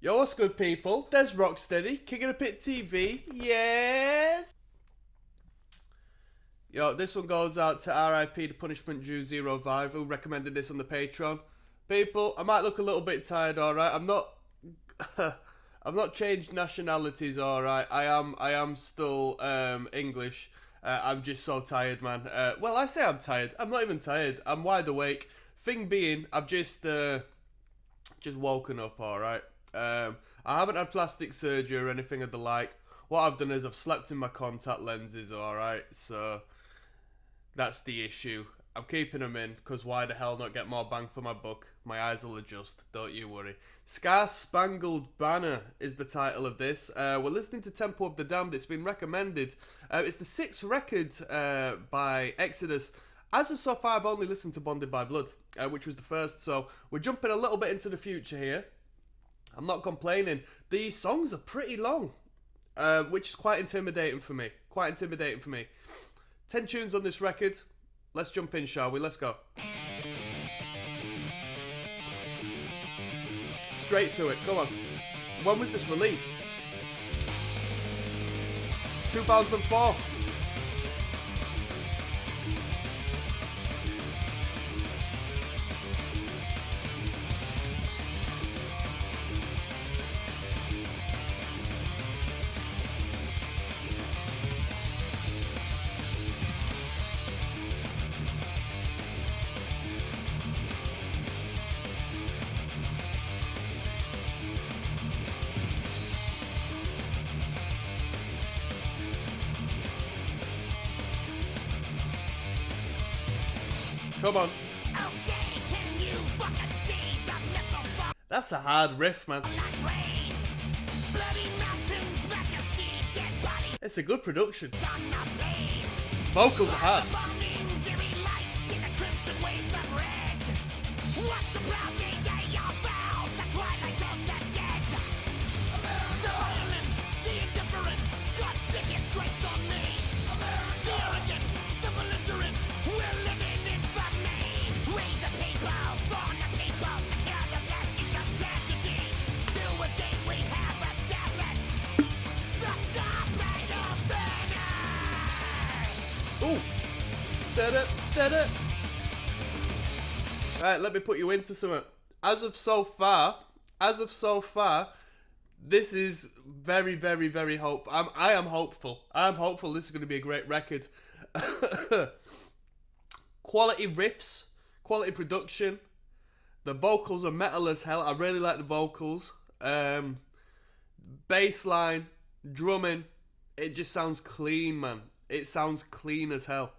Yo, what's good, people? There's ROCKSTEADY, KOTP TV. Yes! Yo, this one goes out to RIP The Punishment Due 05, who recommended this on the Patreon. People, I might look a little bit tired, alright? I'm not... I've not changed nationalities, alright? I am still English. I'm just so tired, man. Well, I say I'm tired. I'm not even tired. I'm wide awake. Thing being, I've just woken up, alright? I haven't had plastic surgery or anything of the like. What I've done is I've slept in my contact lenses, alright? So, that's the issue. I'm keeping them in, because why the hell not get more bang for my buck? My eyes will adjust, don't you worry. Scar Spangled Banner is the title of this. We're listening to Temple of the Damned. It's been recommended. It's the 6th record by Exodus. As of so far, I've only listened to Bonded by Blood, which was the first. So we're jumping a little bit into the future here. I'm not complaining. The songs are pretty long, which is quite intimidating for me. 10 tunes on this record. Let's jump in, shall we? Let's go. Straight to it. Come on. When was this released? 2004. Come on. That's a hard riff, man. It's a good production. Vocals are hard. Right, let me put you into something. As of so far, this is very, very, very hopeful. I am hopeful. This is going to be a great record. Quality riffs, quality production. The vocals are metal as hell. I really like the vocals. Bass line, drumming. It just sounds clean, man. It sounds clean as hell.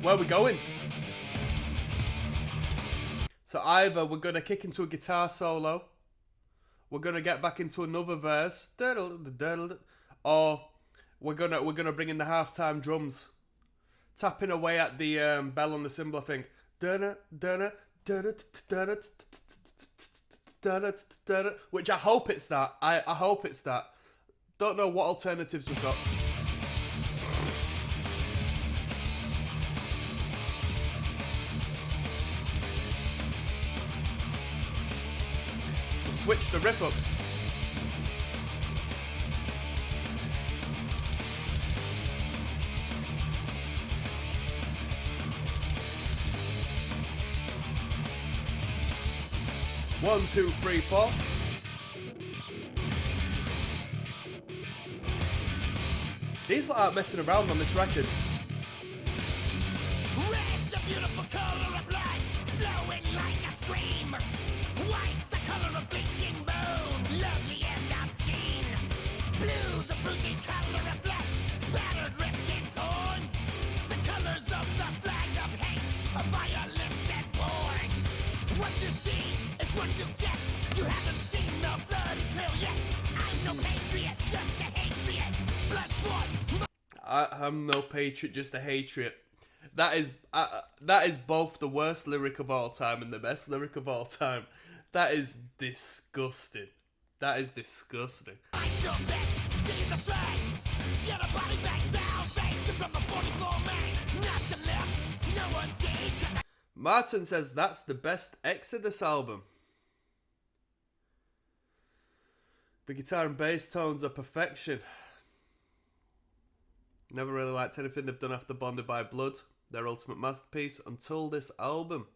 Where we going? So either we're going to kick into a guitar solo, we're going to get back into another verse, or we're going to bring in the halftime drums, tapping away at the bell on the cymbal, I think. Which I hope it's that. I hope it's that. Don't know what alternatives we've got. switch the riff up. One, two, three, four. These lot aren't messing around on this record. Red's the beautiful color of light, flowing like a stream. White's the color of bleaching bone, lovely and obscene. Blue, the bruising color of flesh, battered, ripped and torn. The colors of the flag of hate, of violence and porn. What you see is what you get. You haven't seen the bloody trail yet. I'm no patriot, just a hatred. Blood sport. I'm no patriot, just a hatred. That is both the worst lyric of all time and the best lyric of all time. That is disgusting. That is disgusting. I shall bet, see the flag. Get a body bag salvation from the 44 man. Nothing left, no one take. Martin says that's the best Exodus album. The guitar and bass tones are perfection. Never really liked anything they've done after Bonded by Blood, their ultimate masterpiece, until this album.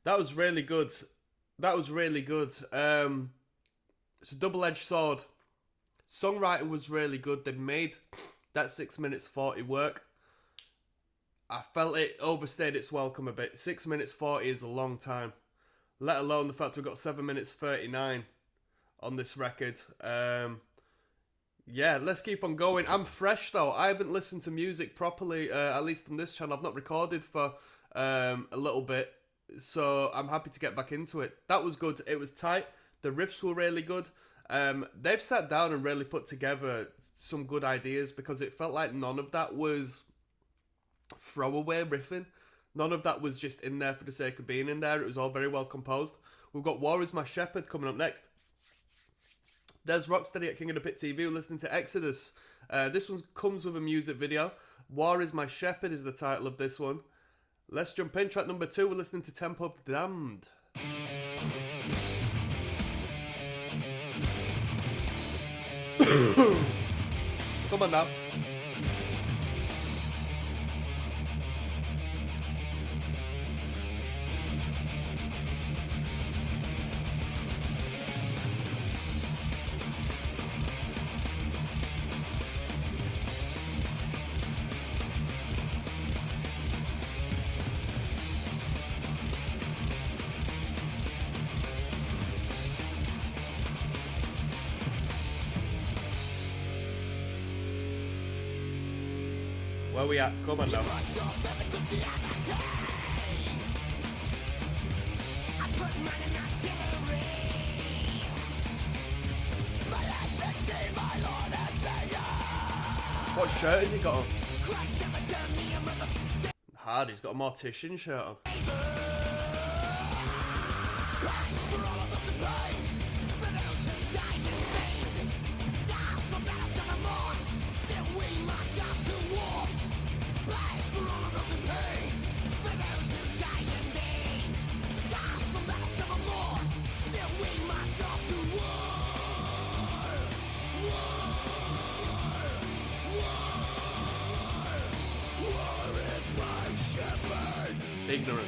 That was really good. That was really good. It's a double-edged sword. Songwriter was really good. They made that 6 minutes 40 work. I felt it overstayed its welcome a bit. 6 minutes 40 is a long time. Let alone the fact we've got 7 minutes 39 on this record. Yeah, let's keep on going. I'm fresh though. I haven't listened to music properly, at least on this channel. I've not recorded for a little bit. So I'm happy to get back into it. That was good. It was tight. The riffs were really good. They've sat down and really put together some good ideas, because it felt like none of that was throwaway riffing. None of that was just in there for the sake of being in there. It was all very well composed. We've got War Is My Shepherd coming up next. There's Rocksteady at King of the Pit TV. We're listening to Exodus. This one comes with a music video. War is My Shepherd is the title of this one. Let's jump in. Track number 2, we're listening to Temple of the Damned. Come on now. Where we at? Come on now. What shirt has he got on? Hard, he's got a mortician shirt on. Ignorant.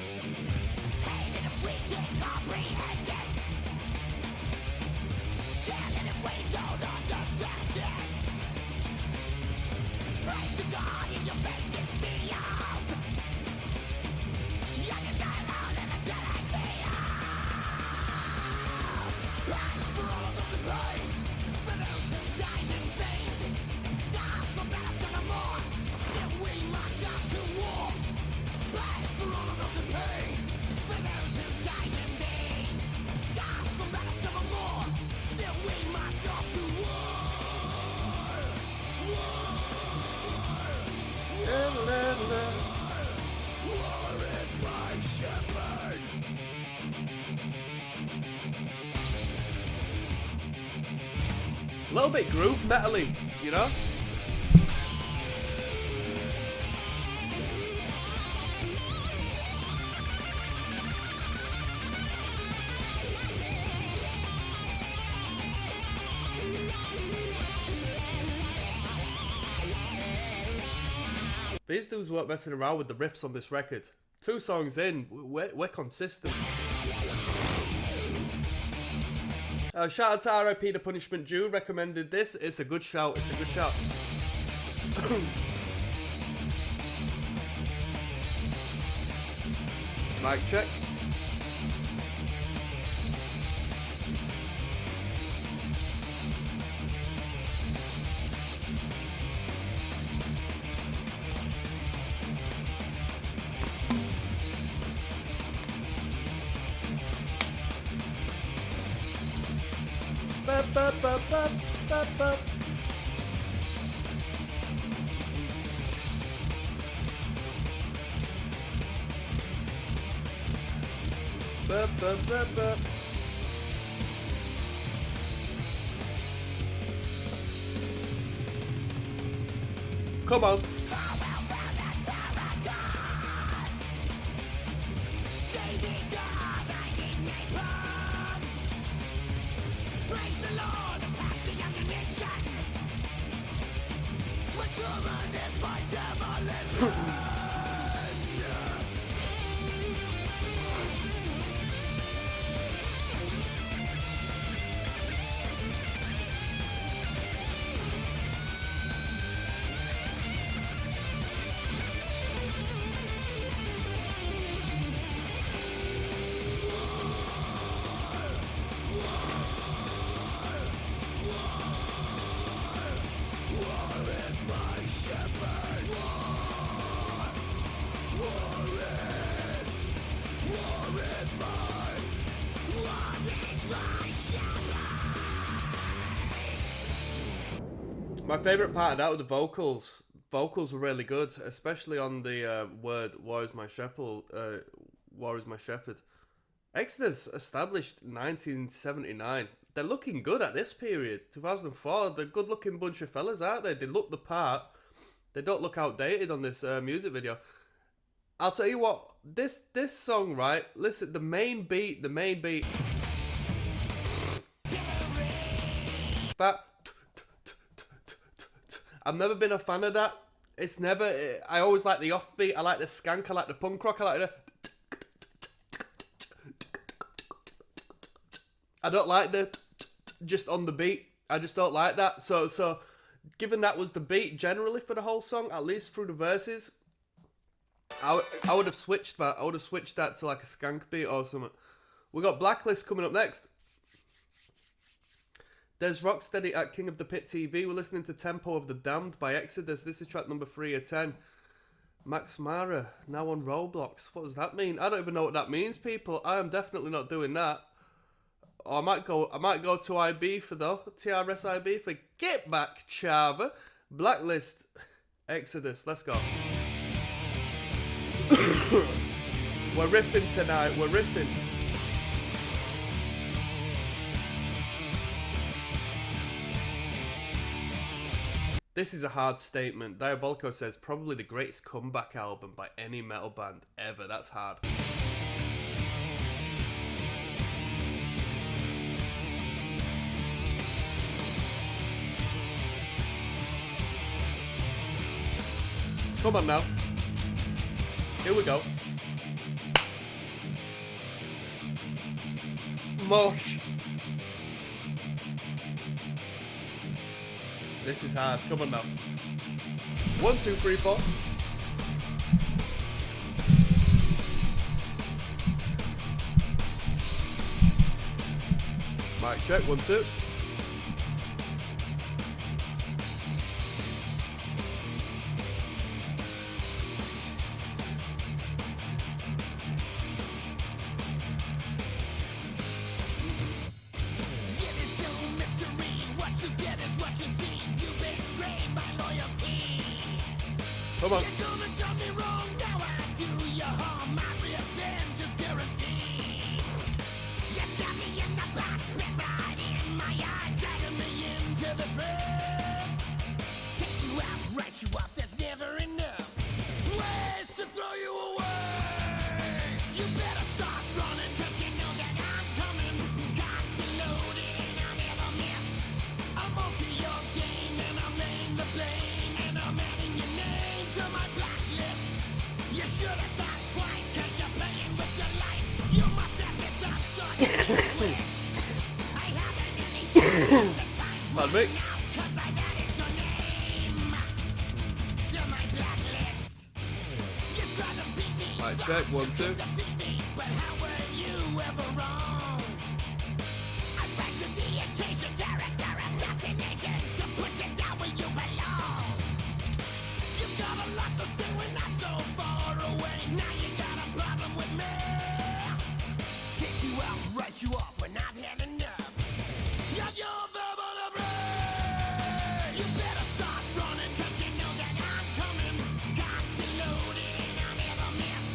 A little bit groove metal-y, you know? These dudes weren't messing around with the riffs on this record. 2 songs in, we're consistent. Shout out to RIP The Punishment Jew, recommended this. It's a good shout, it's a good shout. Mic check. Come on. My favourite part of that were the vocals. Vocals were really good, especially on the word "War is my shepherd." War is my shepherd. Exodus established 1979. they're looking good at this period. 2004, they're a good-looking bunch of fellas, aren't they? They look the part. They don't look outdated on this music video. I'll tell you what, this song, right? Listen, the main beat. But I've never been a fan of that. It's never. I always like the offbeat. I like the skank. I like the punk rock. I like the. I don't like the just on the beat. I just don't like that. So, given that was the beat generally for the whole song, at least through the verses, I would have switched that. I would have switched that to like a skank beat or something. We got Blacklist coming up next. There's Rocksteady at King of the Pit TV. We're listening to Tempo of the Damned by Exodus. This is track number 3 of 10. Max Mara, now on Roblox. What does that mean? I don't even know what that means, people. I am definitely not doing that. Or I might go to IB for though. TRS IB for Get Back Chava. Blacklist, Exodus. Let's go. We're riffing tonight. We're riffing. This is a hard statement. Diabolico says probably the greatest comeback album by any metal band ever. That's hard. Come on now. Here we go. Mosh. This is hard. Come on now. 1, 2, 3, 4. Mic check. 1, 2. Come on. You're gonna do me wrong, now I do you harm. My revenge is guaranteed. You stab me in the back, spit right in my eye, dragging me into the front. Take you out, write you off, there's never enough ways to throw you away. You better start running, cause you know that I'm coming. Got to load it and I'll never miss. I'm onto your game and I'm laying the blame, and I'm adding your name to my blacklist. You should have thought twice, cause you're playing with your life. You must have been some sort of wish. I haven't any time Pardon me. now, cause I've added your name to my blacklist. You tried to beat me, Mic check. 1, 2. defeat me, but how were you ever wrong? I rise to the occasion, character assassination, to put you down where you belong. You've got a lot to say, we're not so far away. Now you got a problem with me. Take you out, write you off, we're not had enough. Got your verbal to break. You better start running, cause you know that I'm coming. Got to load it and I'll never miss.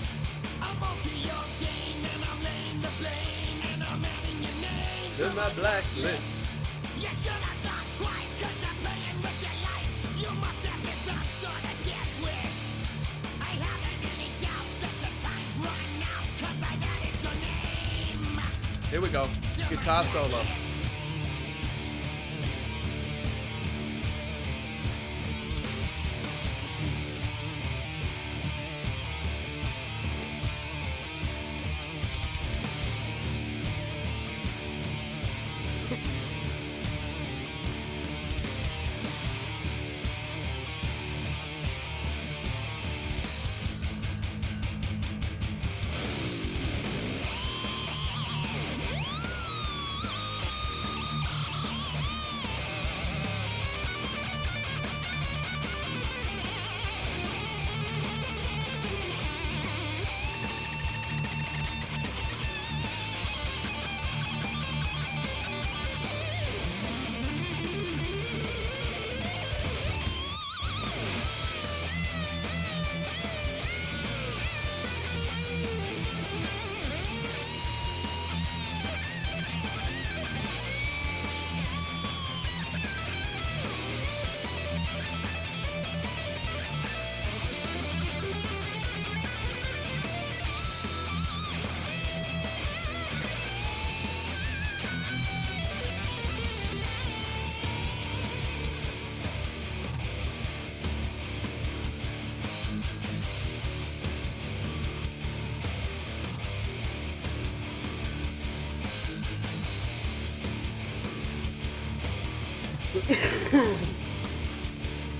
I'm onto your game and I'm laying the blame, and I'm adding your name To my blacklist. You should have thought twice, cause you're playing with your life. You must have been some sort of death wish. I haven't any doubt that your time's running out, cause I've added your name Here we go. to my Guitar solo. blacklist.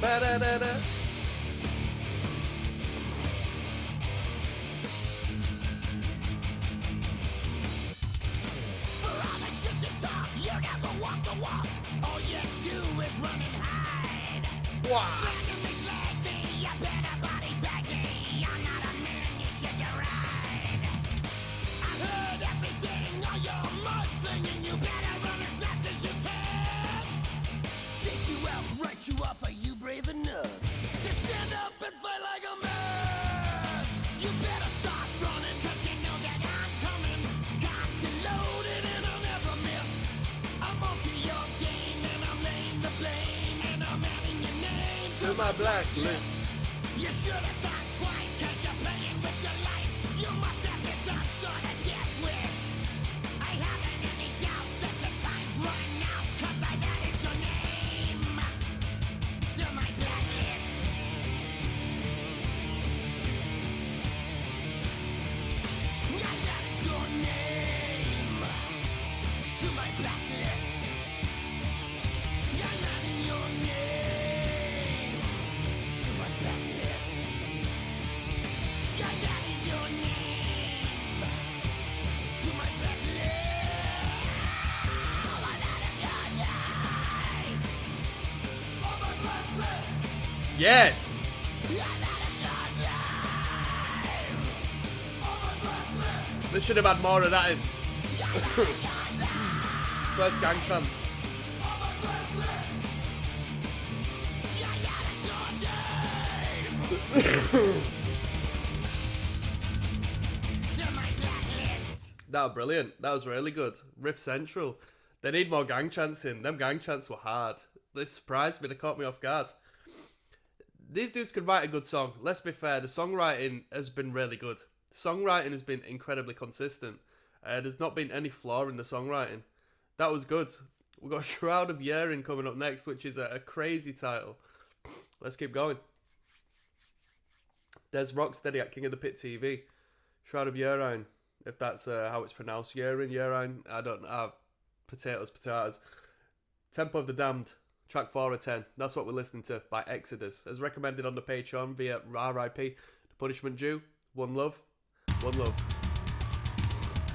Ba-da-da-da. For all the shit you talk, you never walk the walk. All you do is run and hide. Wow. Slag me, you better body bag me. I'm not a man, you should ride. I heard everything, all your mudslinging. You better run as fast as you can. Take you out, write you off, are you brave enough to stand up and fight like a man? You better start running, cause you know that I'm coming. Got to load it and I'll never miss. I'm onto your game and I'm laying the blame. And I'm adding your name To my blacklist. You should have thought twice, cause you're playing with your life. You must have been some sort of death wish. I haven't any doubt that your time's running out, cause I've added your name to my blacklist. I've added your name to my blacklist. I'm adding your name to my blacklist. I'm adding your name to my blacklist. I'm adding your name on my blacklist. Yes. I'm adding your name on my blacklist. They should have had more of that in. I'm adding your name First gang chance. on my blacklist. I'm adding your name to my blacklist. That was brilliant. That was really good. Riff Central. They need more gang chants in. Them gang chants were hard. They surprised me. They caught me off guard. These dudes could write a good song. Let's be fair. The songwriting has been really good. The songwriting has been incredibly consistent. There's not been any flaw in the songwriting. That was good. We've got Shroud of Yearning coming up next, which is a crazy title. Let's keep going. There's Rocksteady at King of the Pit TV. Shroud of Yearning, if that's how it's pronounced. Yearning. I don't know. Potatoes. Tempo of the Damned, track 4 of 10. That's what we're listening to by Exodus, as recommended on the Patreon via RIP, The Punishment Due, One Love.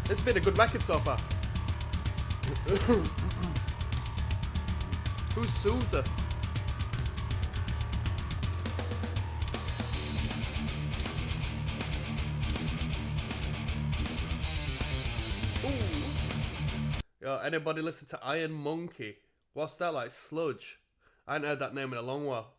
This has been a good record so far. Who's Sousa? Yo, anybody listen to Iron Monkey? What's that, like sludge? I ain't heard that name in a long while.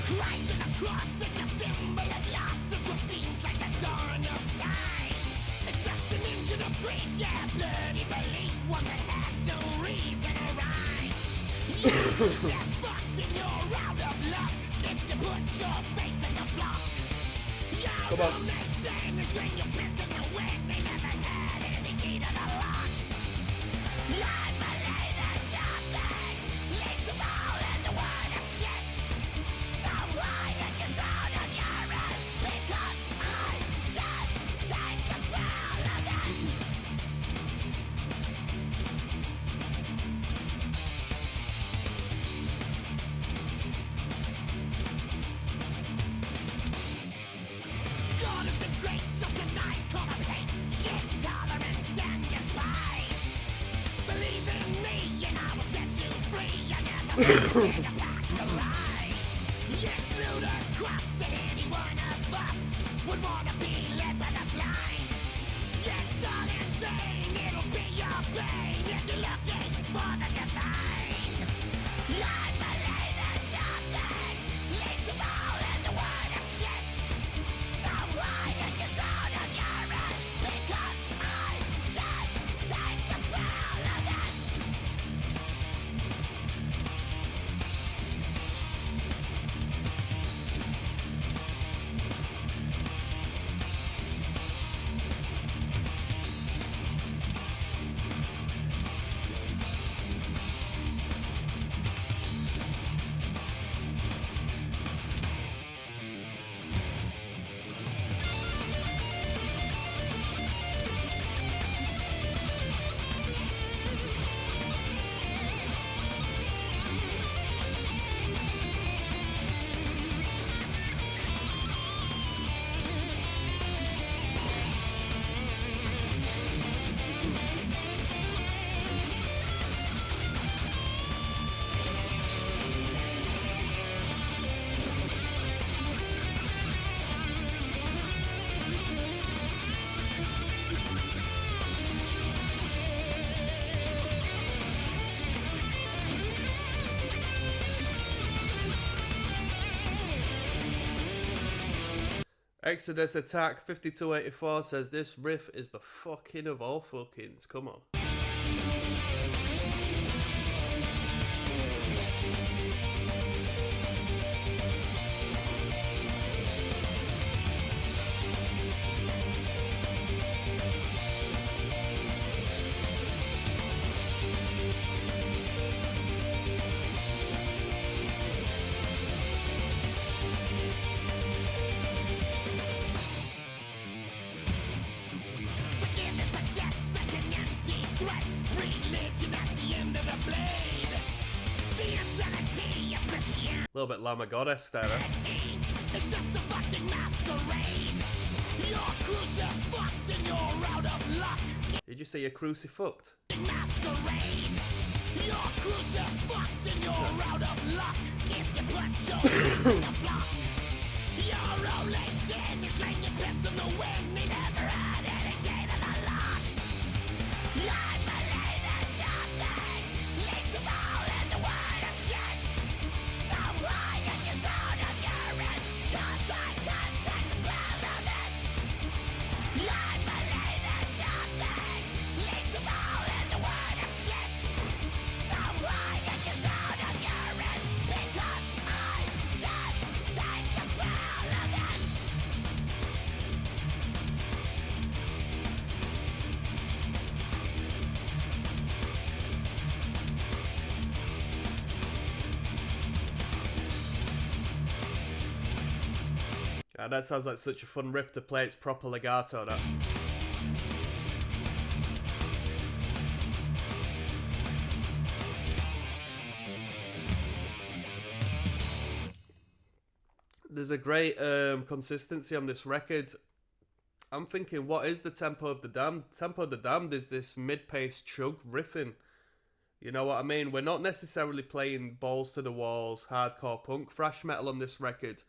Christ on the cross, such a symbol of loss. It's what seems like the dawn of time. It's just an engine of greed, yeah, bloody belief, one that has no reason or rhyme. You get fucked and you're out of luck if you put your faith in the flock. Yeah, Come on. all they say is when you piss in the wind, they never had any key to the lock. I believe in nothing, least of all in the word of shit. So why did you shroud on your head? Because I did take a spell of this. God is a great, just an icon of hate, intolerance and despise. Believe in me and I will set you free. You never will get back to lies. It's ludicrous that any one of us would want to be led by the blind. It's all in vain, it'll be your pain if you're looking for the divine. I believe in nothing, least of all in the word of shit. So why did you shroud on your head? Because I did take a spell of this. Exodus Attack 5284 says this riff is the fucking of all fuckings. Come on. A little bit Lamb of God-esque there, eh? It's just a fucking masquerade. You're crucified and you're out of luck. Did you say you're crucifucked? Masquerade. You're crucified and you're out of luck. If you put your in the block, your only sin is laying your piss in the wind. They never had any gate in the lock. I believe in nothing, least of all in the word of shit. So why did you sound of urine? Cause I can't take the smell of it. I believe in nothing, least of all in the word of shit. So why did you sound of urine? Because I can't take the smell of it. God, that sounds like such a fun riff to play. It's proper legato, that. There's a great consistency on this record. I'm thinking, what is the Tempo of the Damned? Tempo of the Damned is this mid-paced chug riffing. You know what I mean? We're not necessarily playing balls to the walls, hardcore punk, thrash metal on this record.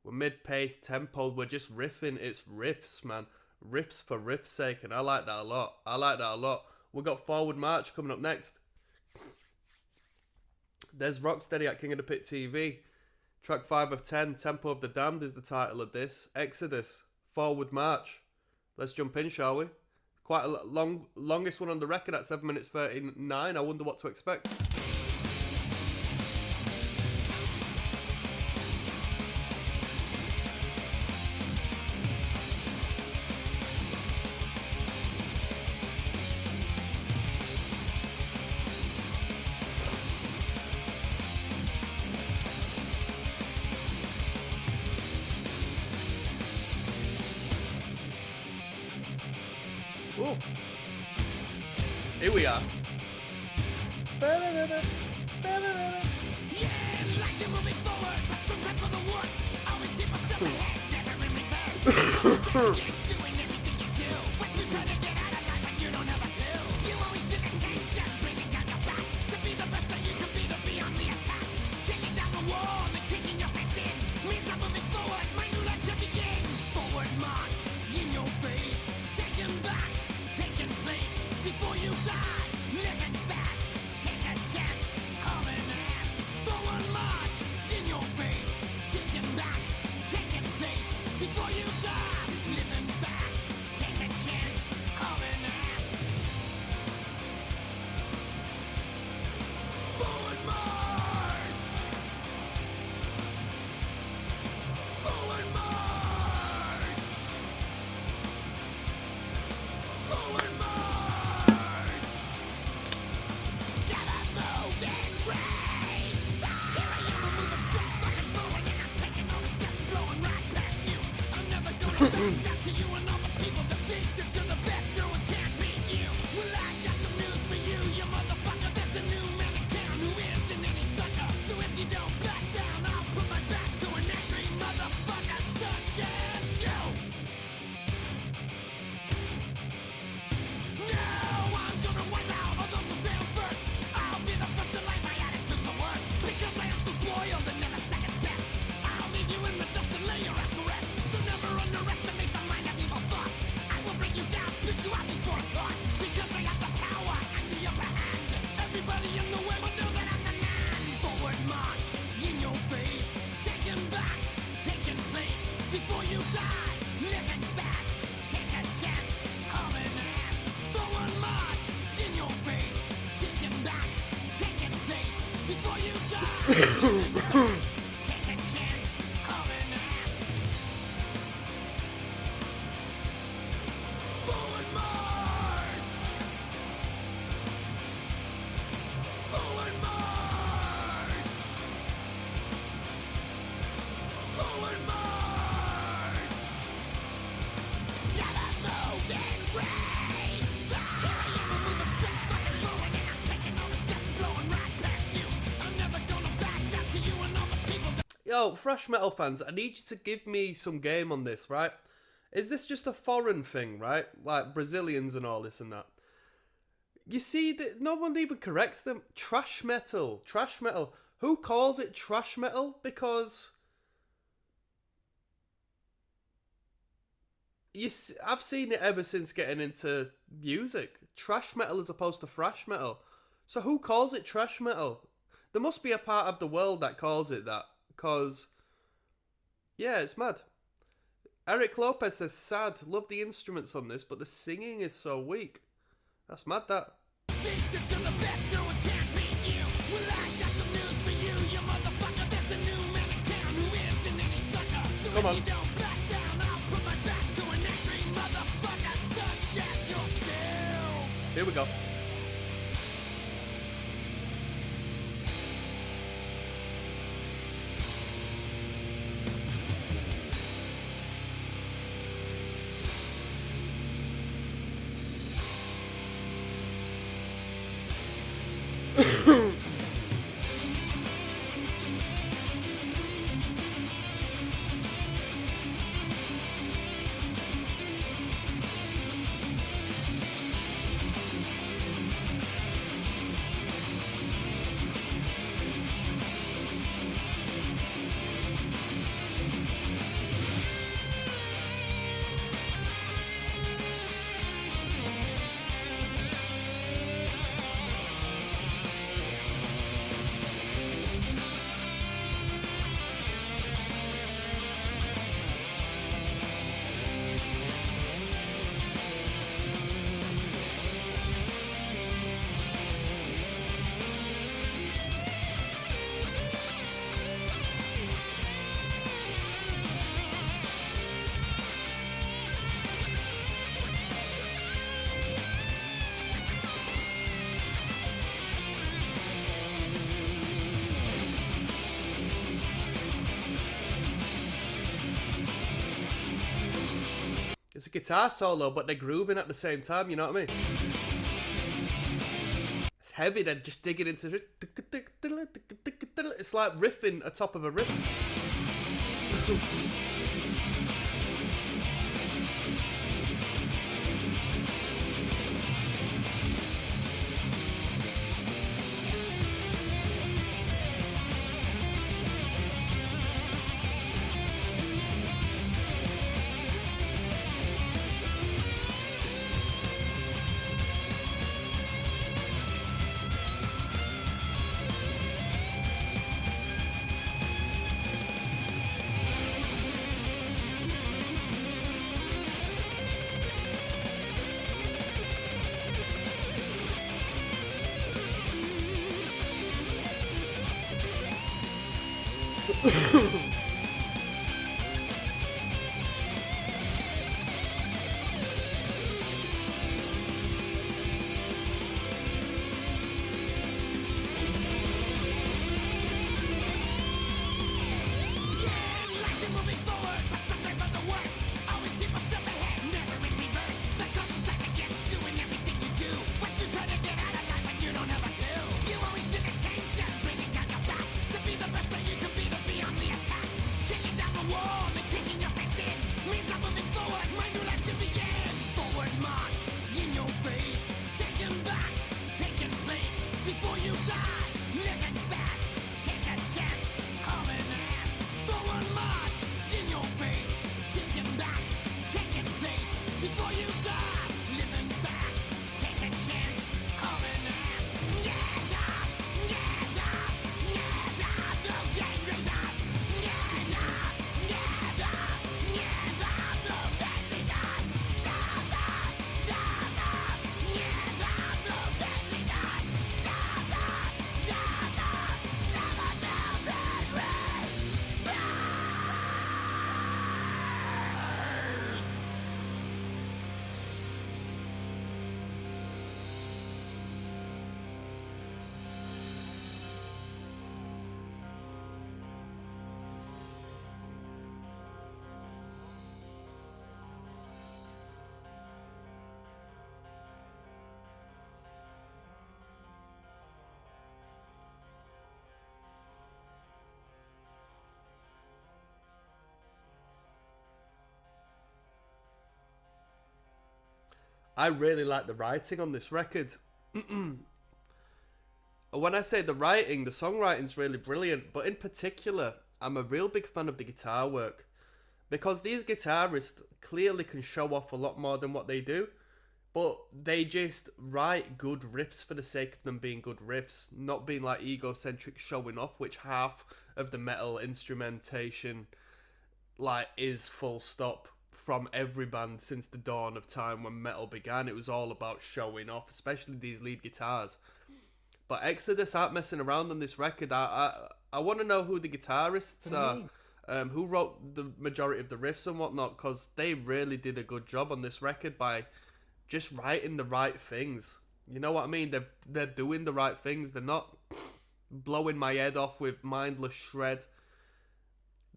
We're mid-paced, tempo, we're just riffing. It's riffs, man. Riffs for riff's sake, and I like that a lot. I like that a lot. We've got Forward March coming up next. There's Rocksteady at King of the Pit TV. Track 5 of 10, Tempo of the Damned is the title of this. Exodus, Forward March. Let's jump in, shall we? Quite a longest one on the record at 7 minutes 39. I wonder what to expect. Ooh. Here we are. Yeah, like you're moving forward, but sometimes for the worst. Always keep a step ahead, never in reverse. Doing everything you do, but you try to get out of that, but you don't have a clue. You always feel the tension, bringing down your back. To be the best that you can be, to be on the attack. Kicking down the wall and kicking your face in means I'm moving forward, my new life to begin. Forward march, in your face, taking back, taking place before you die. Living fast, take a chance, hauling ass. Forward march, in your face, taking back, taking place before you die. Living fast, take a chance, hauling ass. Forward march. Forward march. Forward march. Never moving right. Here I am, I'm moving straight fucking forward, and I'm taking all the steps, blowing right past you. I'm never gonna back down to you and all the people that think that you're the best. No one can beat you. Well, I got some news for you, you motherfucker. There's a new man in town who isn't any sucker. So if you don't back down, I'll put my back to an angry motherfucker such as you. No, I'm gonna wipe out all those who sound first. I'll be the first to lay my attitude's the worst. Because I am so spoiled and never second best. I'll leave you in the dust and lay your ass to rest. So never underestimate the mind Take a chance of an ass. Forward march. Forward march. Forward march. Never moving right. Here I am, I'm moving straight fucking forward, and I'm taking all the steps, blowing right past you. I'm never gonna back down to you and all the people that Yo, thrash metal fans, I need you to give me some game on this, right? Is this just a foreign thing, right? Like Brazilians and all this and that. You see, that no one even corrects them. Trash metal. Trash metal. Who calls it trash metal? Because I've seen it ever since getting into music. Trash metal as opposed to thrash metal. So who calls it trash metal? There must be a part of the world that calls it that. Because, yeah, it's mad. Eric Lopez says, sad. Love the instruments on this, but the singing is so weak. That's mad, that. think that you're the best, no one can beat you. Well, I got some news for you, you motherfucker. There's a new man in town who isn't any sucker. So Come if on. you don't back down, I'll put my back to an angry motherfucker such as yourself. Here we go. It's a guitar solo, but they're grooving at the same time, you know what I mean? It's heavy, they're just digging into it. It's like riffing atop of a riff. To be the best that you can be, to be on the attack. I really like the writing on this record. When I say the writing, the songwriting's really brilliant, but in particular, I'm a real big fan of the guitar work. Because these guitarists clearly can show off a lot more than what they do, but they just write good riffs for the sake of them being good riffs, not being like egocentric showing off, which half of the metal instrumentation like is full stop from every band since the dawn of time when metal began. It was all about showing off, especially these lead guitars. But Exodus aren't messing around on this record. I want to know who the guitarists are, who wrote the majority of the riffs and whatnot, because they really did a good job on this record by just writing the right things. You know what I mean? They're doing the right things. They're not blowing my head off with mindless shred.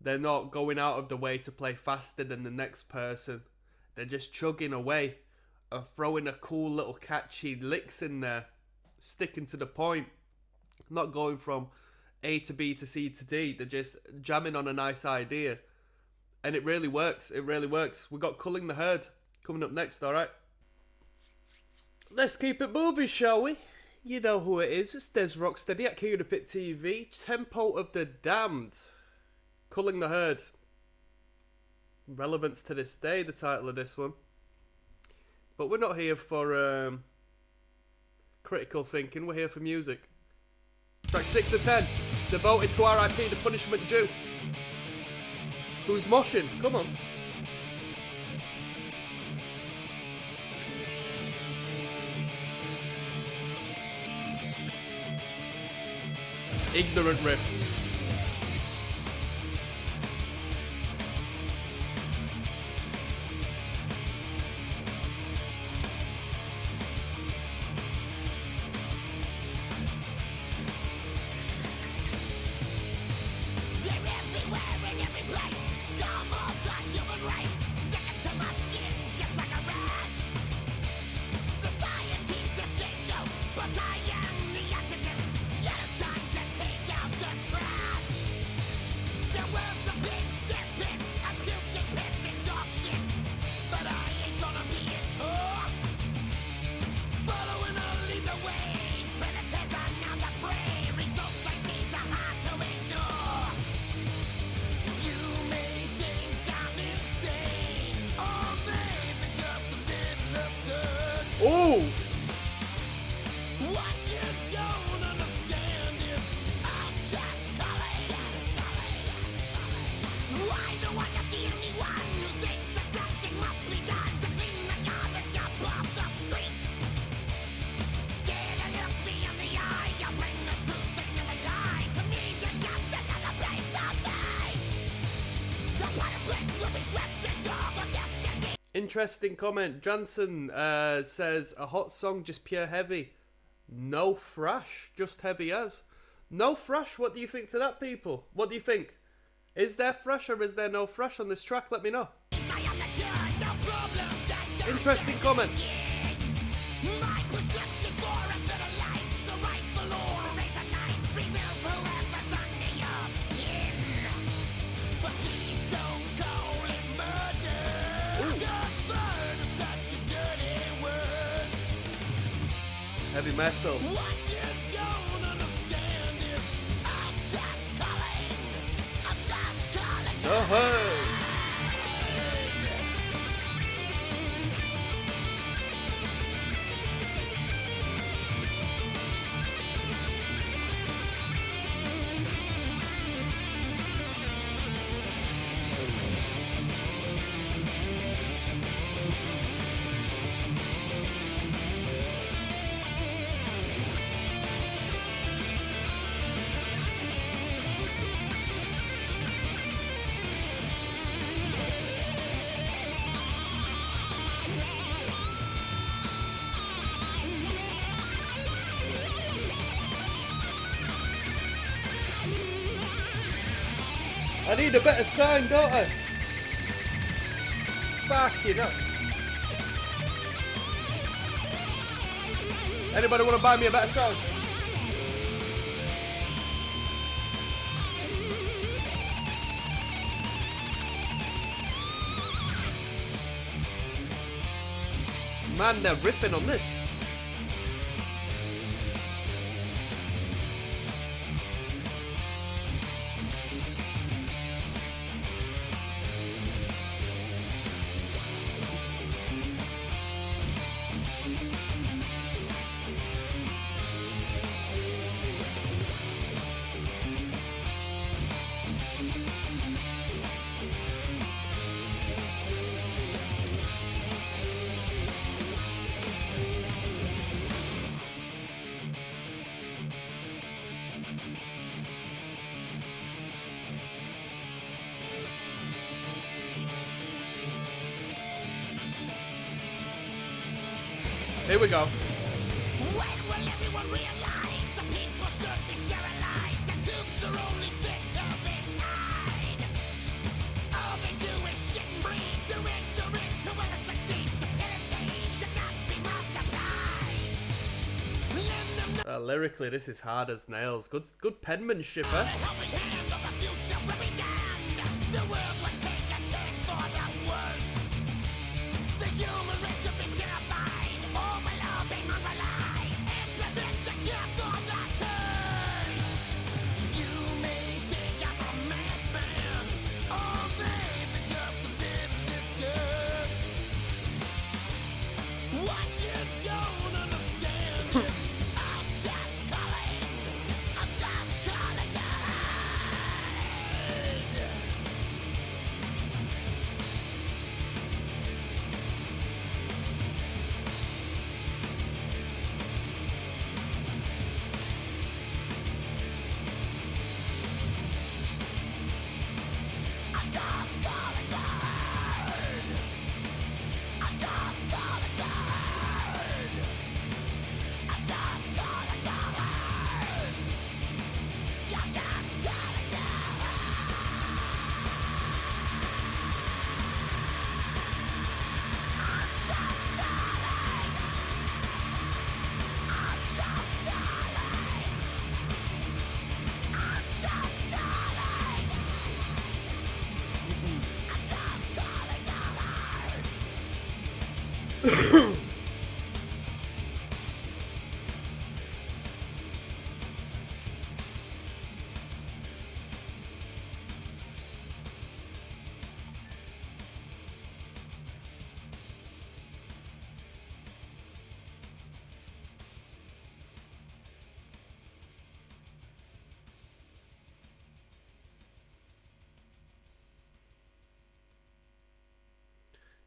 They're not going out of the way to play faster than the next person. They're just chugging away and throwing a cool little catchy licks in there, sticking to the point, not going from A to B to C to D. They're just jamming on a nice idea, and it really works. It really works. We got Culling the Herd coming up next. All right, let's keep it moving, shall we? You know who it is. It's Des Rocksteady at KOTP TV. Tempo of the Damned. Culling the Herd. Relevance to this day, the title of this one. But we're not here for critical thinking. We're here for music. Track 6 of 10. Devoted to RIP, the punishment due. Who's moshing? Come on. Ignorant riff. Oh! Interesting comment. Jansen says, a hot song, just pure heavy. No thrash, just heavy as. No thrash, what do you think to that, people? What do you think? Is there thrash or is there no thrash on this track? Let me know. Interesting comment. Heavy metal. Oh-ho! I need a better sound, don't I? Fucking up. Anybody want to buy me a better sound? Man, they're ripping on this. Here we go. When will everyone realize some people should be sterilized? The tubes are only fit to be tied. All they do is shit and breed to enter into what it succeeds. Stupidity should not be multiplied. Lend them Lyrically, this is hard as nails. Good penmanship, the eh? helping hand of the future will be damned. The world will take a turn for the worse. The human race should be purified. All will all be normalized. Implement the cure for the curse. You may think I'm a madman, or maybe just a little disturbed. What you don't understand is I'm just calling God. I'm just calling God. I'm just calling God. I'm just calling God. I'm just calling God.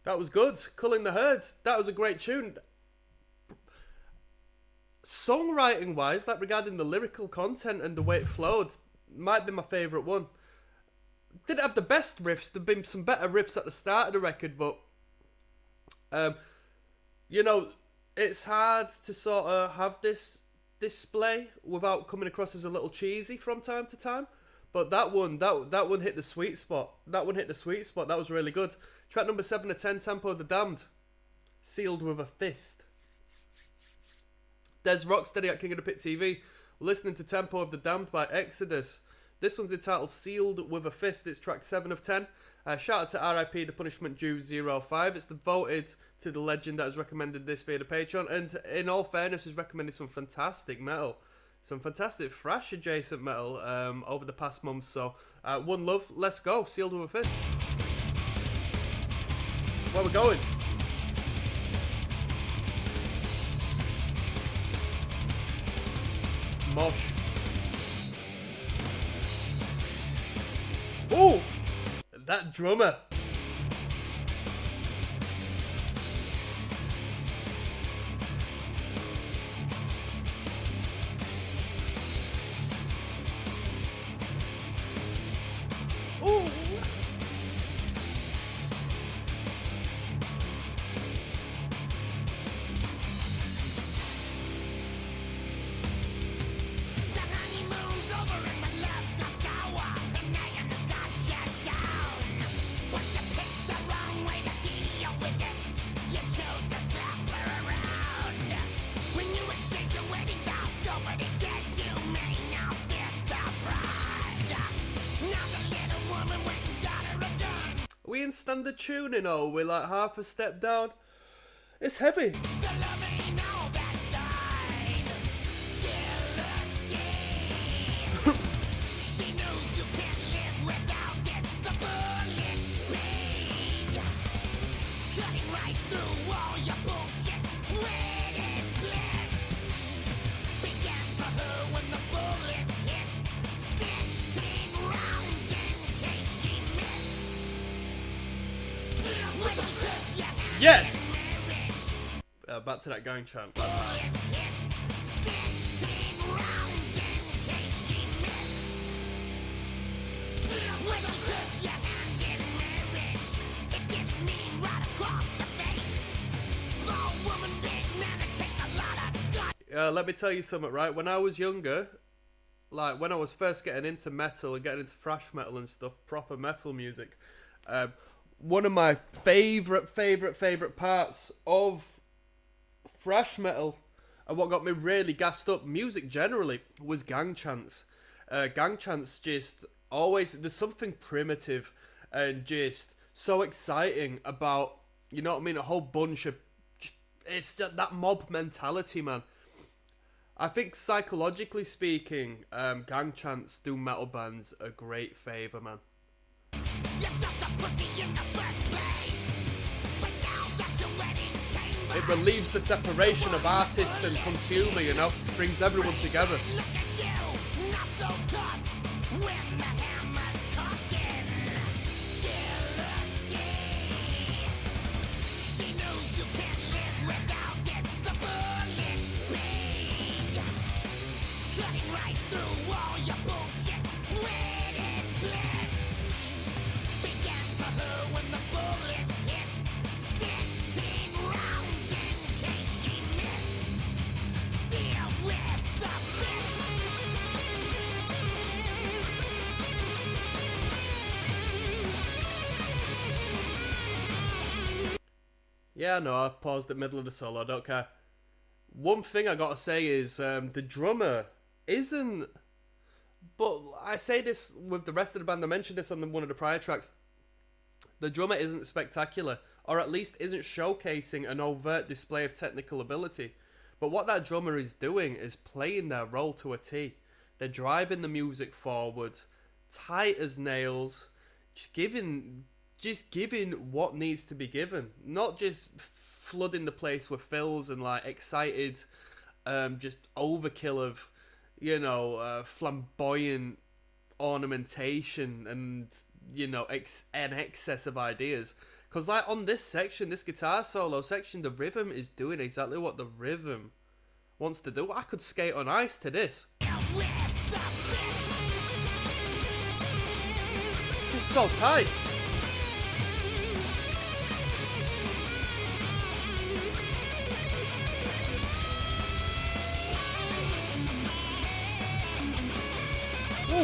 That was good. Culling the Herd. That was a great tune. Songwriting wise, that regarding the lyrical content and the way it flowed, might be my favourite one. Didn't have the best riffs. There've been some better riffs at the start of the record, but you know, it's hard to sort of have this display without coming across as a little cheesy from time to time. But that one hit the sweet spot. That was really good. Track number 7 of 10, Tempo of the Damned. Sealed with a Fist. There's Rocksteady at King of the Pit TV. We're listening to Tempo of the Damned by Exodus. This one's entitled Sealed with a Fist. It's track 7 of 10. Shout out to RIP, The Punishment Due 05. It's devoted to the legend that has recommended this via the Patreon. And in all fairness, has recommended some fantastic metal. Some fantastic thrash adjacent metal over the past months. So, one love, let's go. Sealed with a Fist. Where we going? Mosh. Ooh! That drummer. Ooh! The honeymoon's over and the love's got sour. The nagging has got shut down. But you picked the wrong way to deal with it. You chose to slap her around. When you exchanged your wedding vows, nobody said you may now fist the bride. Now the little woman went and got her a gun. Are we in standard tuning or are we like half a step down? It's heavy. The love ain't all that died. Jealousy. She knows you can't live without it. The bullet speed. Cutting right through all your bullshit. Waiting bliss. Began for her when the bullet hit. 16 rounds in case she missed. Still with the kiss, yeah. Yes. Back to that gang chant. Bullets hit. 16 rounds in case she missed. Still with the kiss, yeah. And in marriage, it gets mean right across the face. Small woman, big man, it takes a lot of guts. Let me tell you something, right? When I was younger, like when I was first getting into metal and getting into thrash metal and stuff, proper metal music, one of my favorite parts of thrash metal and what got me really gassed up, music generally, was gang chants. Gang chants just always, there's something primitive and just so exciting about, you know what I mean, a whole bunch of, it's just that mob mentality, man. I think psychologically speaking, gang chants do metal bands a great favour, man. You're just a pussy in the first place. But now that you're wedding chamber, It relieves the separation of artist and consumer, you know, brings everyone together. look at you, not so tough. When the hammer's cocking, jealousy. She knows you can't live without it. The bullet speed, cutting right through all your bullshit. Waiting bliss. Began for her when the bullet hit. 16 rounds in case she missed. Seal with the fist. Yeah, no, I paused at middle of the solo, I don't care. One thing I gotta say is the drummer isn't... But I say this with the rest of the band, I mentioned this on one of the prior tracks. The drummer isn't spectacular, or at least isn't showcasing an overt display of technical ability. But what that drummer is doing is playing their role to a T. They're driving the music forward, tight as nails, just giving what needs to be given. Not just flooding the place with fills and like excited, just overkill of, you know, flamboyant ornamentation and, you know, an excess of ideas. Because like on this section, this guitar solo section, the rhythm is doing exactly what the rhythm wants to do. I could skate on ice to this. Just so tight. Ooh. The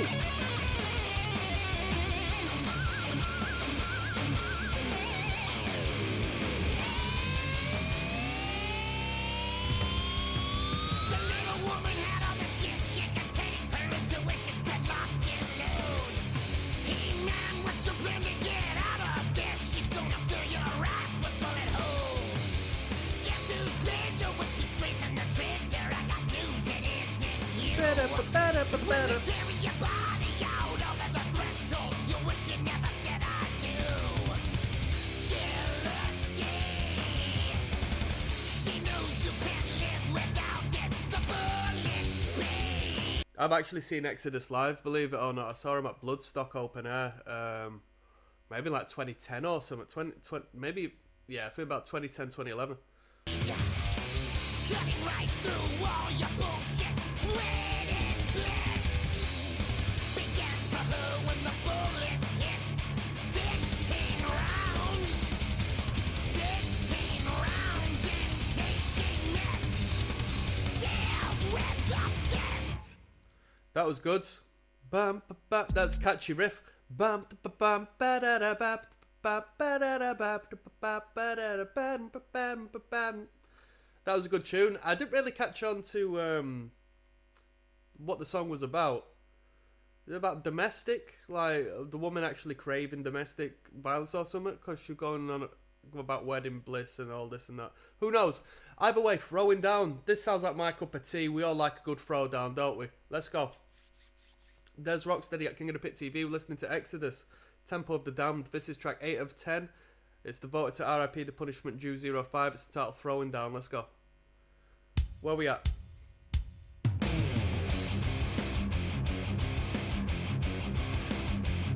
little woman had all the shit she could take. Her intuition said lock and load. Hey man, what's your plan to get out of this? She's gonna fill your ass with bullet holes. Guess who's bigger when she's squeezing the trigger? I got news, it isn't you. When you carry your body out over the threshold, you wish you never said I do. Jealousy. She knows you can't live without it. The bullet speed. I've actually seen Exodus live, believe it or not. I saw him at Bloodstock Open Air, maybe like 2010 or something. Maybe, yeah, I think about 2010, 2011. Cutting right through all your bullshit. Waiting bliss. Began for her when the bullets hit. 16 rounds. 16 rounds in case she missed. Sealed with the fist. That was good. Bam, ba, ba. That's a catchy riff. Bam, ba, bam, ba, da, da, ba, ba, ba, da, da, ba, ba, ba, da, da, bam, ba, bam, ba, bam. That was a good tune. I didn't really catch on to what the song was about. Is it about domestic? Like, the woman actually craving domestic violence or something? Because she's going on about wedding bliss and all this and that. Who knows? Either way, throwing down. This sounds like my cup of tea. We all like a good throw down, don't we? Let's go. There's Rocksteady at King of the Pit TV. We're listening to Exodus, Temple of the Damned. This is track 8 of 10. It's devoted to RIP The Punishment Due 05. It's titled Throwing Down. Let's go. Where we at?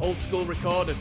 Old school recording.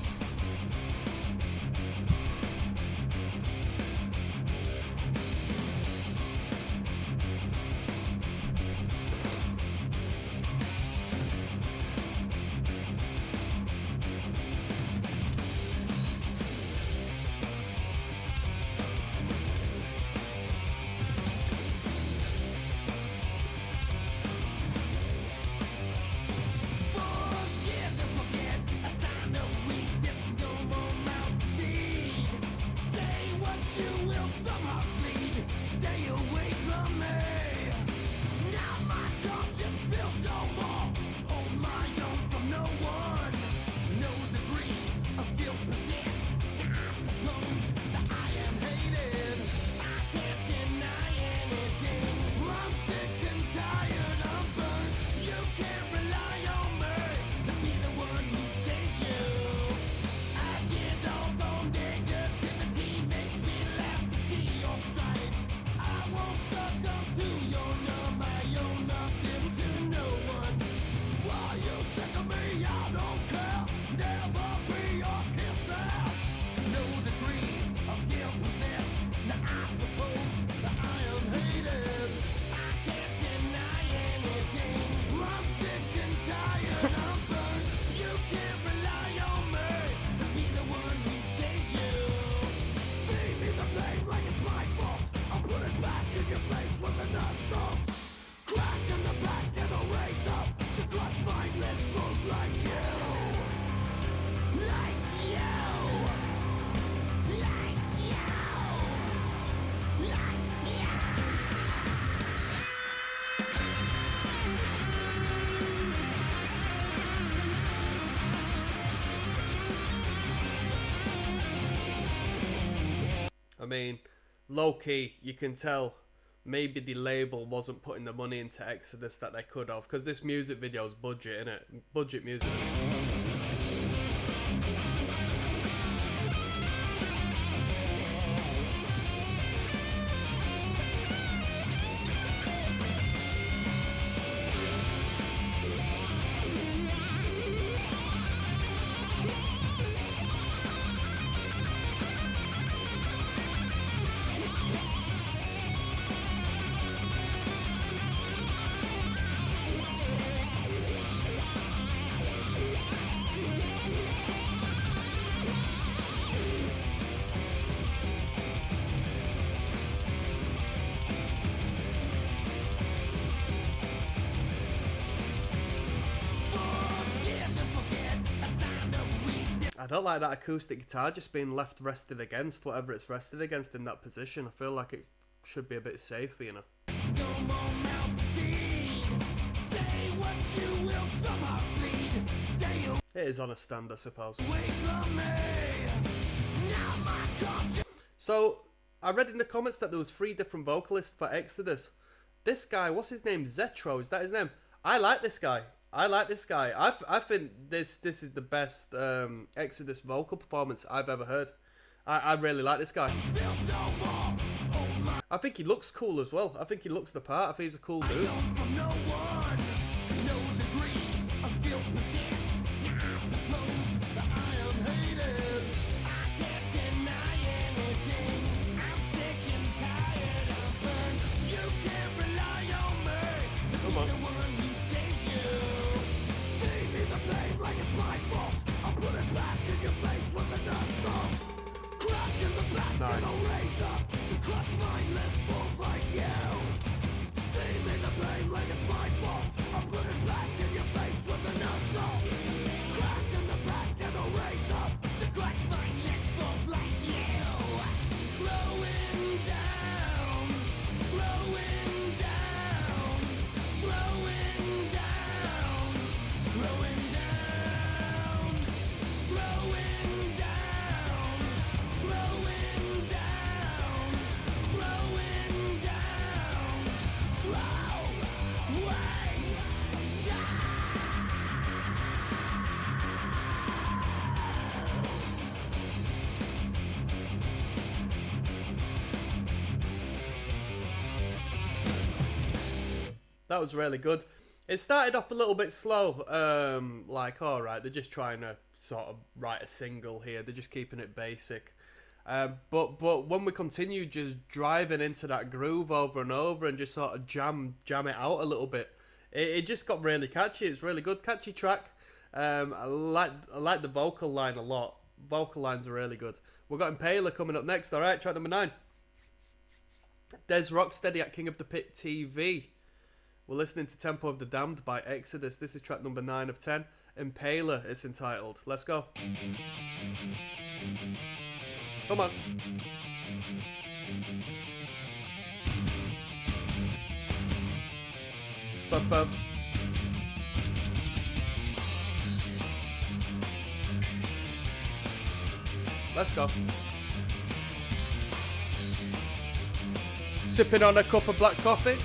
I mean, low-key, you can tell maybe the label wasn't putting the money into Exodus that they could have, because this music video is budget, innit? Budget music. I don't like that acoustic guitar just being left rested against whatever it's rested against in that position. I feel like it should be a bit safer, you know. It is on a stand, I suppose. So, I read in the comments that there was 3 different vocalists for Exodus. This guy, what's his name? Zetro, is that his name? I like this guy. I think this is the best Exodus vocal performance I've ever heard. I really like this guy. I think he looks cool as well. I think he looks the part. I think he's a cool dude. Come on. Nice. That was really good. It started off a little bit slow. Like, alright, they're just trying to sort of write a single here. They're just keeping it basic. But when we continue just driving into that groove over and over and just sort of jam it out a little bit, it just got really catchy. It's really good, catchy track. I like the vocal line a lot. Vocal lines are really good. We've got Impaler coming up next. Alright, track number 9. There's Rocksteady at King of the Pit TV. We're listening to Tempo of the Damned by Exodus. This is track number 9 of 10. Impaler, it's entitled. Let's go. Come on. Bum, bum. Let's go. Sipping on a cup of black coffee.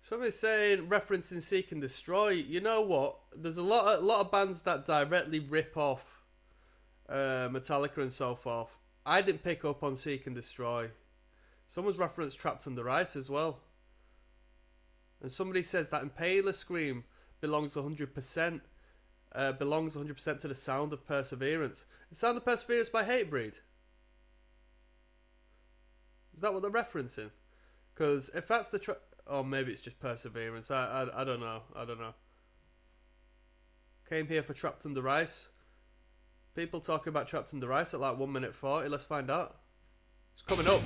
Somebody's saying, referencing Seek and Destroy. You know what? There's a lot of bands that directly rip off Metallica and so forth. I didn't pick up on Seek and Destroy. Someone's referenced Trapped Under Ice as well. And somebody says that Impaler Scream belongs 100% to the Sound of Perseverance. The Sound of Perseverance by Hatebreed. Is that what they're referencing? Because if that's the or maybe it's just Perseverance. I don't know. Came here for Trapped Under Ice. People talking about Trapped Under Ice at like 1 minute 40. Let's find out. It's coming up.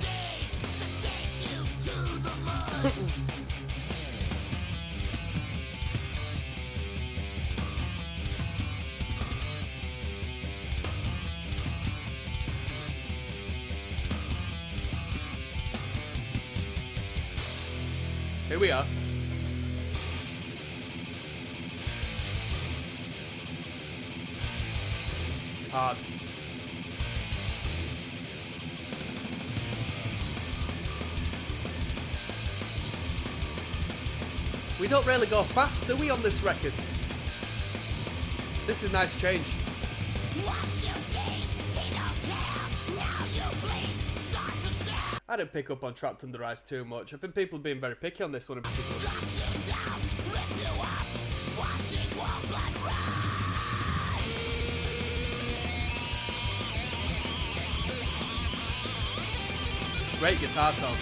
Here we are. Hard. We don't really go fast, do we, on this record? This is a nice change. I didn't pick up on Trapped Under Ice too much. I think people are being very picky on this one in particular. Great guitar tone.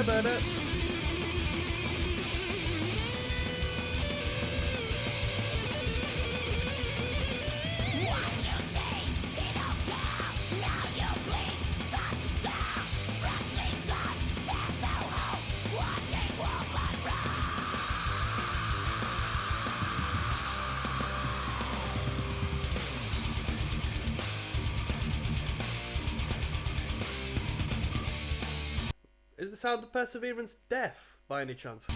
Better. Is the Sound of Perseverance deaf, by any chance?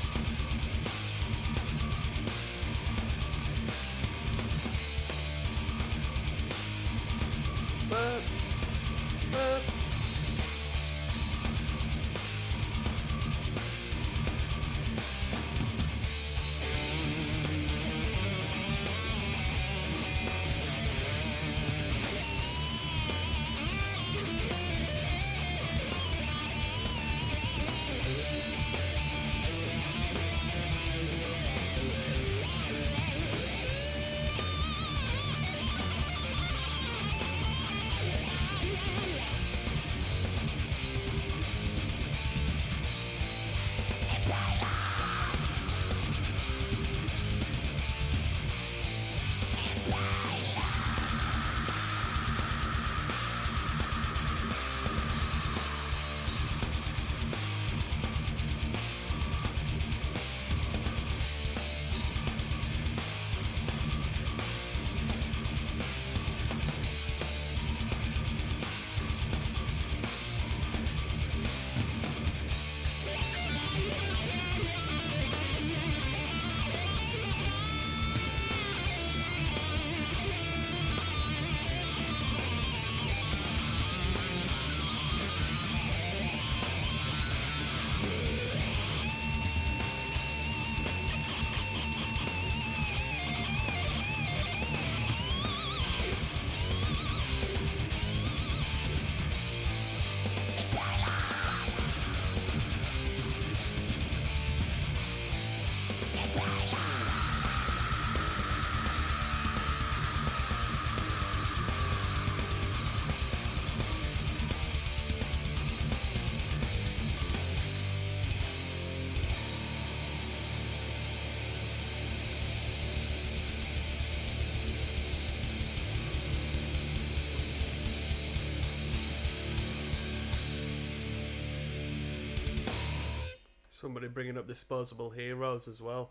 Somebody bringing up Disposable Heroes as well.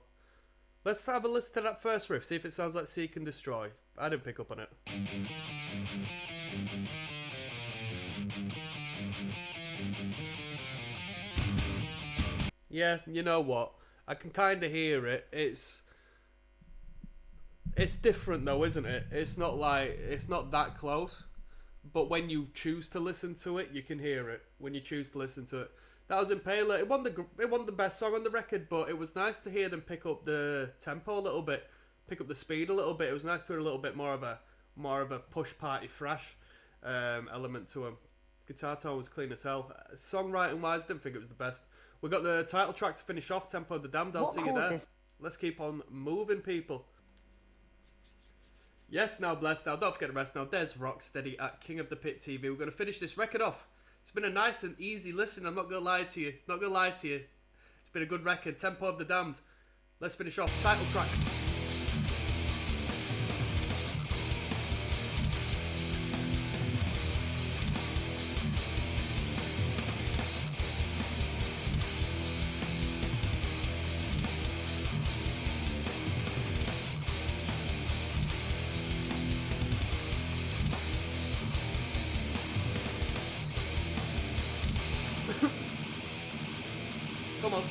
Let's have a listen to that first riff, see if it sounds like Seek and Destroy. I didn't pick up on it. Yeah, you know what? I can kind of hear it. It's different though, isn't it? It's not that close. But when you choose to listen to it, you can hear it. When you choose to listen to it. That was Impaler. It wasn't the best song on the record, but it was nice to hear them pick up the tempo a little bit, pick up the speed a little bit. It was nice to hear a little bit more of a push party thrash element to them. Guitar tone was clean as hell. Songwriting wise, didn't think it was the best. We got the title track to finish off, Tempo the Damned. I'll see you there. Let's keep on moving, people. Yes, now blessed. Now don't forget the rest. Now there's Rocksteady at King of the Pit TV. We're going to finish this record off. It's been a nice and easy listen. I'm not going to lie to you. It's been a good record. Tempo of the Damned. Let's finish off. Title track. Come on.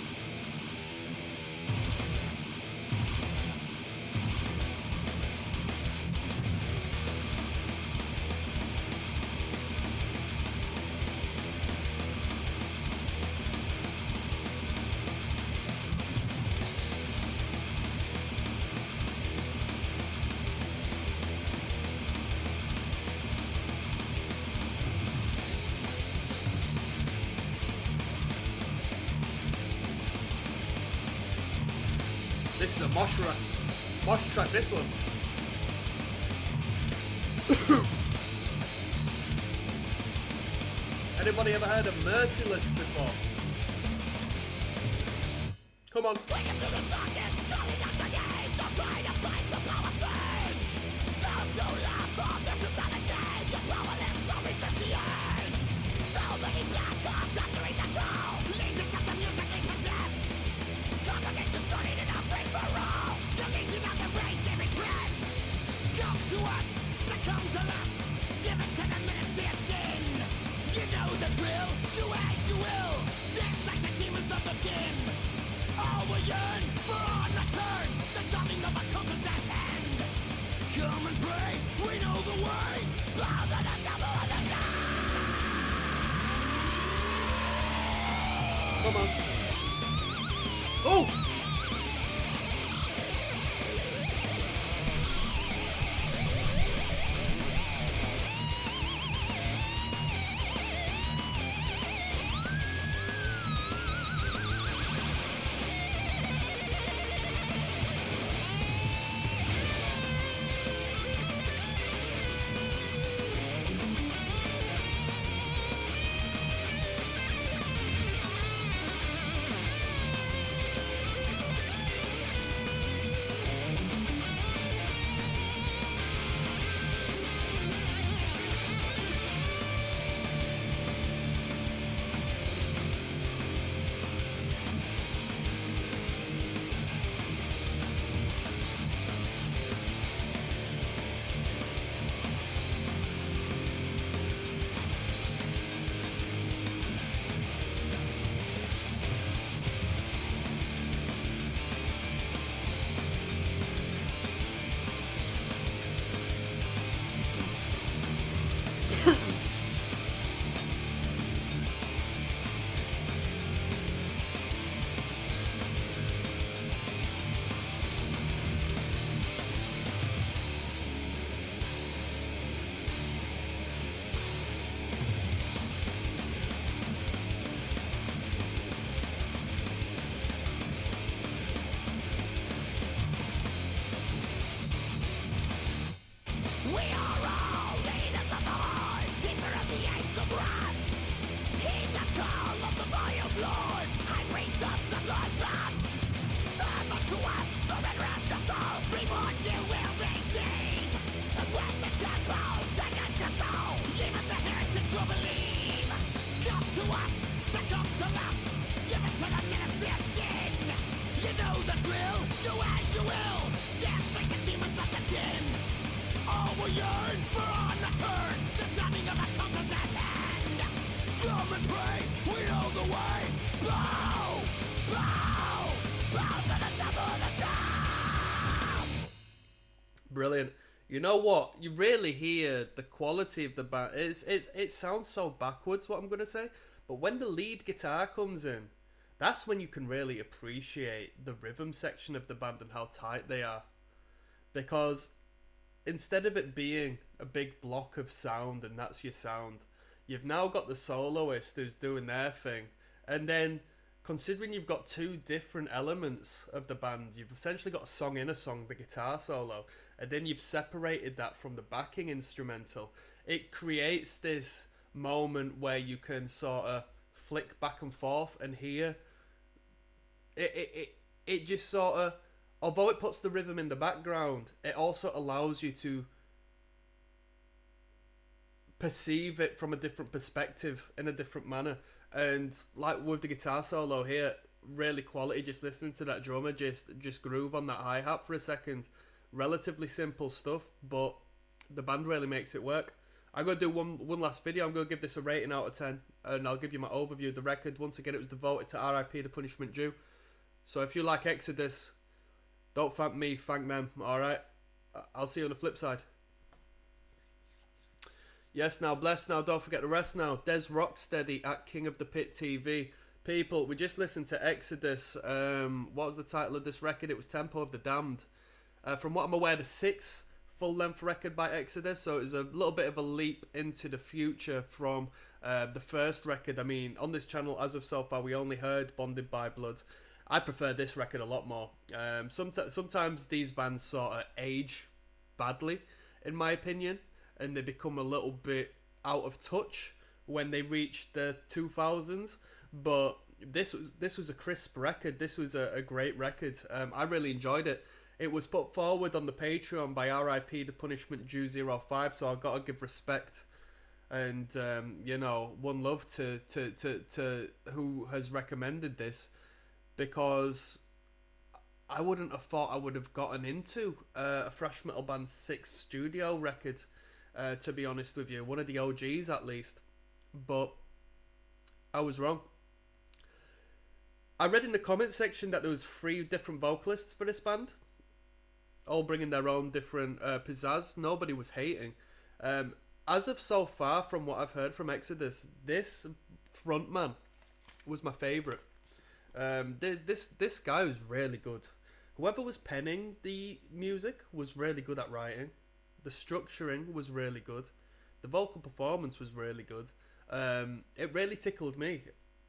This is a mosh track, this one. Anybody ever heard of Merciless before? Come on. Wake up to the darkness, calling out the name. Don't try to fight the power surge. Don't you laugh on this is not a game. The powerless don't resist the urge. So many black holes entering the soul. Legions of the musically possessed. Congregations burning in a free for all. The legion of the rage they repress. Come to us, succumb to lust. Give it to the ministry of sin. You know the drill, do as you will. Dance like the demons of the dim. All will yearn for our return. The dawning of a cult is at hand. Come and pray, we know the way. Bow to the devil of the night. Come on. Oh! yearn for our return. The dawning of a cult is at hand. Come and pray, we know the way. Bow, bow, bow to the devil of the town. Brilliant. You know what? You really hear the quality of the band. It sounds so backwards, what I'm going to say. But when the lead guitar comes in, that's when you can really appreciate the rhythm section of the band and how tight they are. Because instead of it being a big block of sound and that's your sound, you've now got the soloist who's doing their thing. And then, considering you've got two different elements of the band, you've essentially got a song in a song, the guitar solo, and then you've separated that from the backing instrumental. It creates this moment where you can sort of flick back and forth and hear it just sort of, although it puts the rhythm in the background, it also allows you to perceive it from a different perspective in a different manner. And like with the guitar solo here, really quality, just listening to that drummer just groove on that hi-hat for a second. Relatively simple stuff, but the band really makes it work. I'm going to do one last video. I'm going to give this a rating out of 10, and I'll give you my overview of the record. Once again, it was devoted to RIP The Punishment Due. So if you like Exodus, don't thank me, thank them, alright? I'll see you on the flip side. Yes, now, bless now, don't forget the rest now. Des Rocksteady at King of the Pit TV. People, we just listened to Exodus. What was the title of this record? It was Tempo of the Damned. From what I'm aware, the 6th full-length record by Exodus, so it was a little bit of a leap into the future from the first record. I mean, on this channel, as of so far, we only heard Bonded by Blood. I prefer this record a lot more. Sometimes these bands sort of age badly, in my opinion, and they become a little bit out of touch when they reach the 2000s. But this was a crisp record. This was a great record. I really enjoyed it. It was put forward on the Patreon by RIP The Punishment Due 05, so I've got to give respect and you know, one love to who has recommended this, because I wouldn't have thought I would have gotten into a thrash metal band's 6th studio record, to be honest with you, one of the OGs at least, but I was wrong. I read in the comment section that there was 3 different vocalists for this band, all bringing their own different pizzazz. Nobody was hating. As of so far, from what I've heard from Exodus, this frontman was my favourite. This guy was really good. Whoever was penning the music was really good at writing. The structuring was really good. The vocal performance was really good. It really tickled me.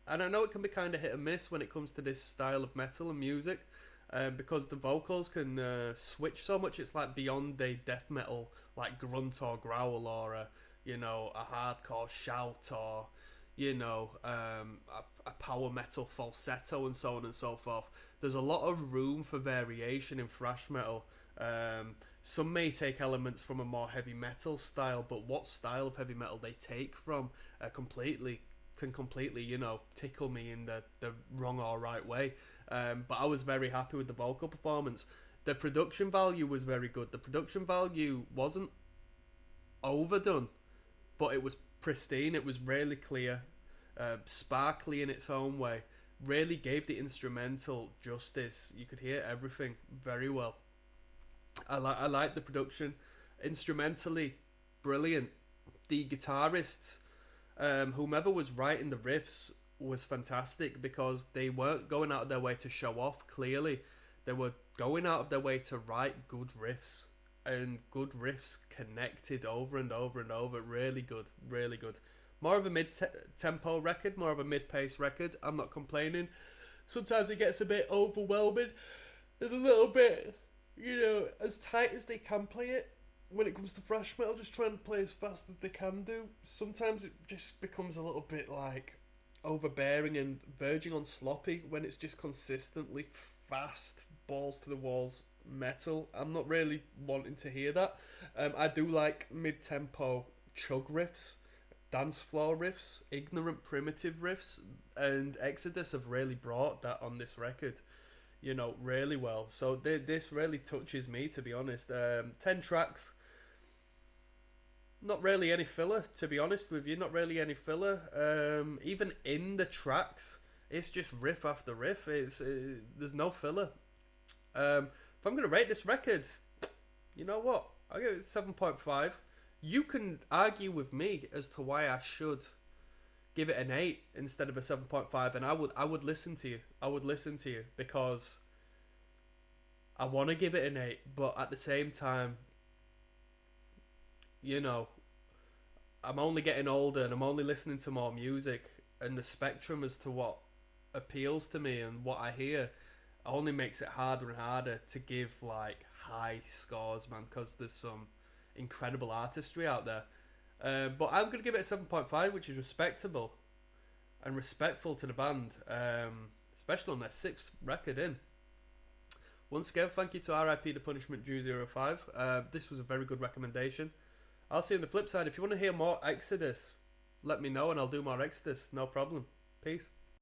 And I know it can be kind of hit and miss when it comes to this style of metal and music, because the vocals can switch so much. It's like beyond a death metal, like grunt or growl, or a hardcore shout, or a power metal falsetto, and so on and so forth. There's a lot of room for variation in thrash metal. Some may take elements from a more heavy metal style, but what style of heavy metal they take from can completely, tickle me in the wrong or right way. But I was very happy with the vocal performance. The production value was very good. The production value wasn't overdone, but it was pristine. It was really clear, sparkly in its own way. Really gave the instrumental justice. You could hear everything very well. I like the production. Instrumentally, brilliant. The guitarists, whomever was writing the riffs, was fantastic, because they weren't going out of their way to show off. Clearly, they were going out of their way to write good riffs, and good riffs connected over and over and over. Really good, really good. More of a mid-tempo record, more of a mid-pace record. I'm not complaining. Sometimes it gets a bit overwhelming. There's a little bit, as tight as they can play it. When it comes to thrash metal, just trying to play as fast as they can do. Sometimes it just becomes a little bit like overbearing and verging on sloppy when it's just consistently fast, balls to the walls metal. I'm not really wanting to hear that. I do like mid-tempo chug riffs, dance floor riffs, ignorant primitive riffs, and Exodus have really brought that on this record, really well. So this really touches me, to be honest. 10 tracks. Not really any filler, to be honest with you. Not really any filler. Even in the tracks, it's just riff after riff. There's no filler. If I'm gonna rate this record, you know what? I'll give it 7.5. You can argue with me as to why I should give it an 8 instead of a 7.5, and I would listen to you. I would listen to you because I want to give it an 8, but at the same time, you know, I'm only getting older and I'm only listening to more music, and the spectrum as to what appeals to me and what I hear only makes it harder and harder to give like high scores, man, because there's some incredible artistry out there. But I'm going to give it a 7.5, which is respectable and respectful to the band, especially on their 6th record in. Once again, thank you to RIP The Punishment Jew 05. This was a very good recommendation. I'll see you on the flip side. If you want to hear more Exodus, let me know and I'll do more Exodus. No problem. Peace.